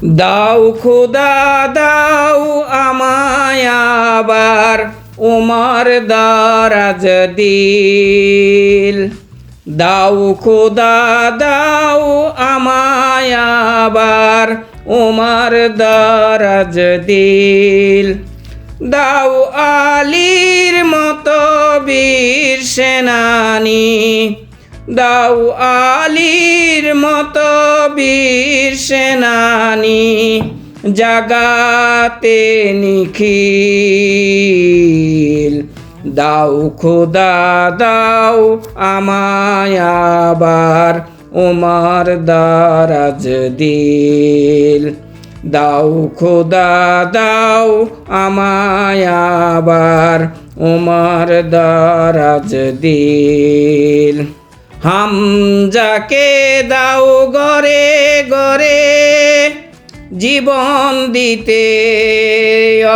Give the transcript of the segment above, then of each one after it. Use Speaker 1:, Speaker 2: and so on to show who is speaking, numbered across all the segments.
Speaker 1: দাও খোদা দাও আমায় আবার ওমর দারাজ দিল। দাও খোদা দাও আমায় আবার ওমর দারাজ দিল। দাও আলীর মতো বীর সেনানী, দাও আলীর মতো বীর সেনানী, জাগাতে নিখিল। দাও খোদা দাও আমায় আবার ওমর দারাজ দিল। দাও খোদা দাও আমায় আবার ওমর দারাজ দিল। হামজাকে দাও গরে গরে জীবন দিতে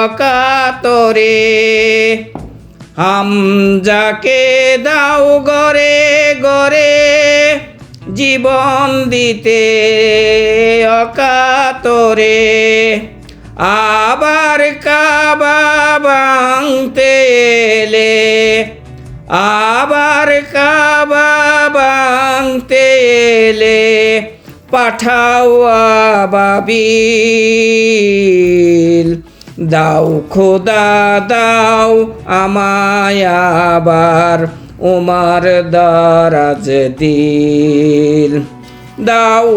Speaker 1: অকাতরে। হামজাকে দাও গরে গরে জীবন দিতে অকাতরে। আবার কাবা ভাঙতে এলে, আবার কাবা ভাঙতে এলে পাঠাও আবাবিল। দাও খোদা দাও আমায় আবার ওমর দারাজ দিল। দাও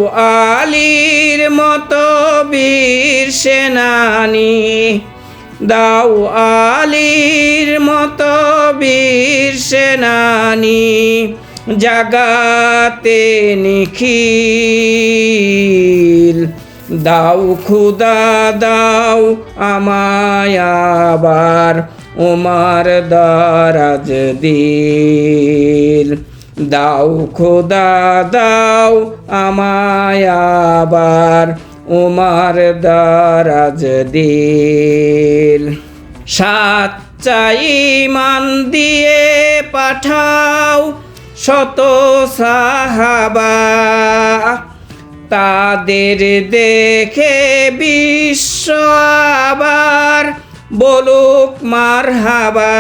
Speaker 1: আলীর মতো বীর সেনানী, দাও আলীর মতো বীর সেনানী, জাগাতে নিখিল। দাও খোদা দাও আমায় আবার ওমর দারাজ দিল। দাও খোদা দাও আমায় আবার ওমর দারাজ দিল। সাচ্চা ঈমান দিয়ে পাঠাও শত সাহাবা, তাদের দেখে বিশ্ব আবার বলুক মারহাবা।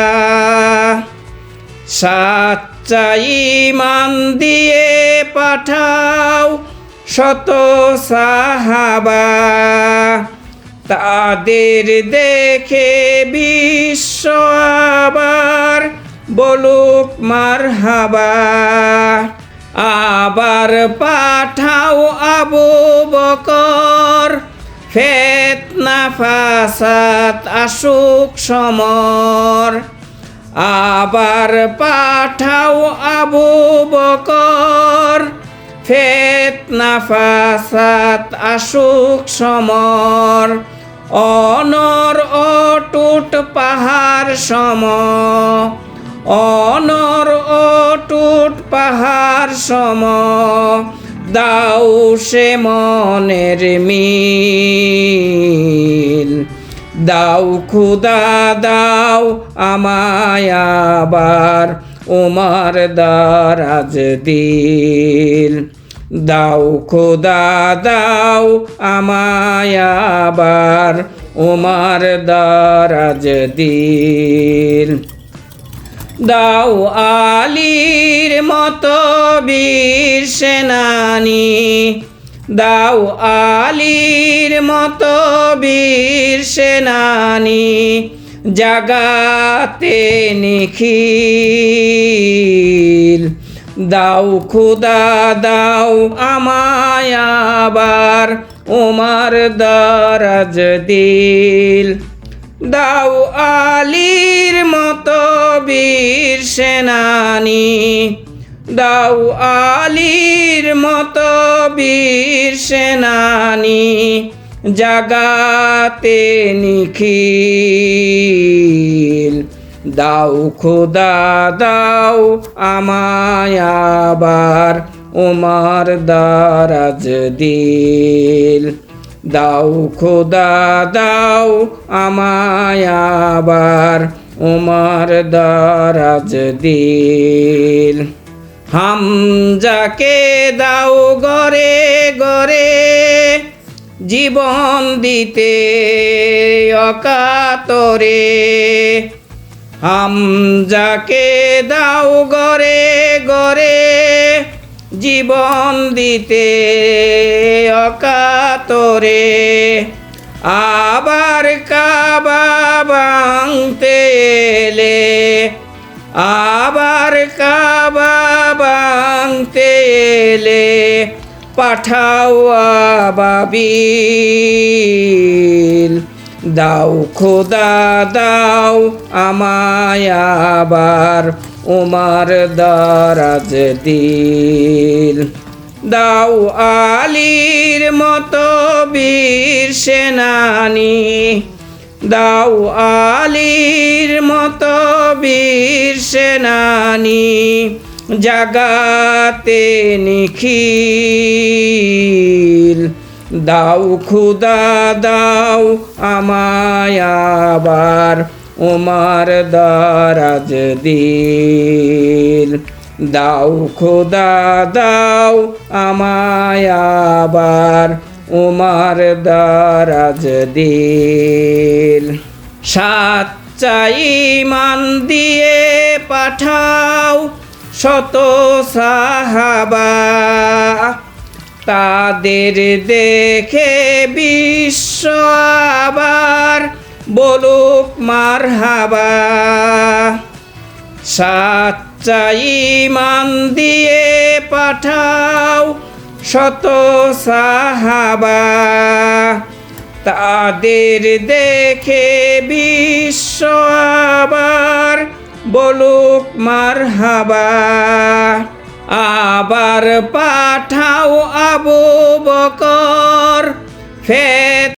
Speaker 1: সাচ্চা ঈমান দিয়ে পাঠাও শত সাহাবা, তাদের দেখে বিশ্ব আবার বলুক মারহাবা। আবার পাঠাও আবু বকর, ফিতনা ফাসাদ আসুক সমর। আবার পাঠাও আবু বকর, ফিতনা ফাসাদ আসুক সমর। অনর অটুট পাহাড় সম, অনর অটুট পাহাড় সম, দাও সে মনের মিল। দাও খোদা দাও আমায় আবার ওমর দারাজ দিল। দাও খোদা দাও আমায় আবার ওমর দারাজ দিল। দাও আলীর মতো বীর সেনানী, দাও আলীর মতো বীর সেনানী, জাগাতে নিখিল। দাও খোদা দাও আমায় আবার ওমর দারাজ দিল। দাও আলীর মতো বীর সেনানী, দাও আলীর মতো বীর সেনানী, জাগাতে নিখিল। দাও খোদা দাও আমায় আবার ওমর দারাজ দিল। দাও খোদা দাও আমায় আবার ওমর দারাজ দিল। হামজাকে দাও গরে গরে জীবন দিতে অকাতরে। হামজাকে দাও গরে গরে জীবন দিতে অকাতরে। আবার কাবা ভাঙতে এলে, আবার কাবা ভাঙতে এলে পাঠাও আবাবিল। দাও খোদা দাও আমায় আবার উমার দারাজ দিল। দাও আলীর মতো বীর সেনানি, দাও আলীর মতো বীর সেনানি জাগাতে নিখিল। দাও খোদা দাও আমায় আবার উমার দারাজ দিল। দাও খোদা দাও আমায় আবার উমার দারাজ দিল। সাচ্চা ঈমান দিয়ে পাঠাও শত সাহাবা, তাদের দেখে বিশ্ব আবার বলুক মারহাবা। সাচ্চা ঈমান দিয়ে পাঠাও শত সাহাবা, তাদের দেখে বিশ্ব আবার বলুক মারহাবা। আবার পাঠাও আবু বকর